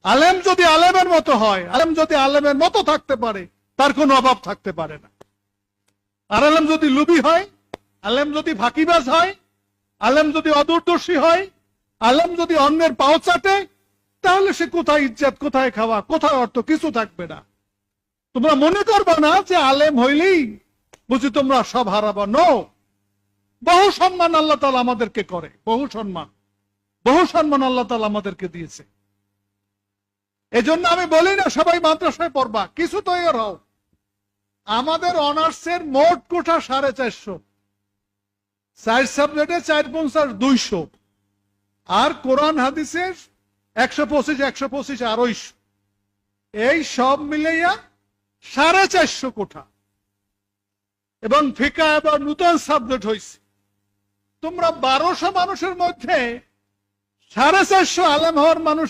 আলেম যদি আলেমের মতো হয়, আলেম যদি আলেমের মতো থাকতে পারে, তার কোনো অভাব থাকতে পারে না। আর আলেম যদি লুবি হয়, আলেম যদি ফাঁকিবাজ হয়, আলেম যদি অদূরদর্শী হয়, আলেম যদি অন্যের পাও চাটে, তাহলে সে কোথায় ইজ্জত, কোথায় খাওয়া, কোথায় অর্থ, কিছু থাকবে না। তোমরা মনে করবে না যে আলেম হইলেই বুঝি তোমরা সব হারাবা। নো, বহু সম্মান আল্লাহ তাআলা আমাদেরকে করে, বহু সম্মান আল্লাহ তাআলা আমাদেরকে দিয়েছে। এজন্য আমি বলি না সবাই মাদ্রাসায় পড়বা, কিছু তৈরি হও। আমাদের অনার্সের মোট কোটা 450, 4 সাবজেক্টে 4 × 5 = 200, আর কোরআন হাদিসের 125, 125 250, এই সব মিলাইয়া 450 কোটা। এবং ফিকা এবং নতুন সাবজেক্ট হয়েছে। তোমরা 1200 মানুষের মধ্যে 450 আলেম হওয়ার মানুষ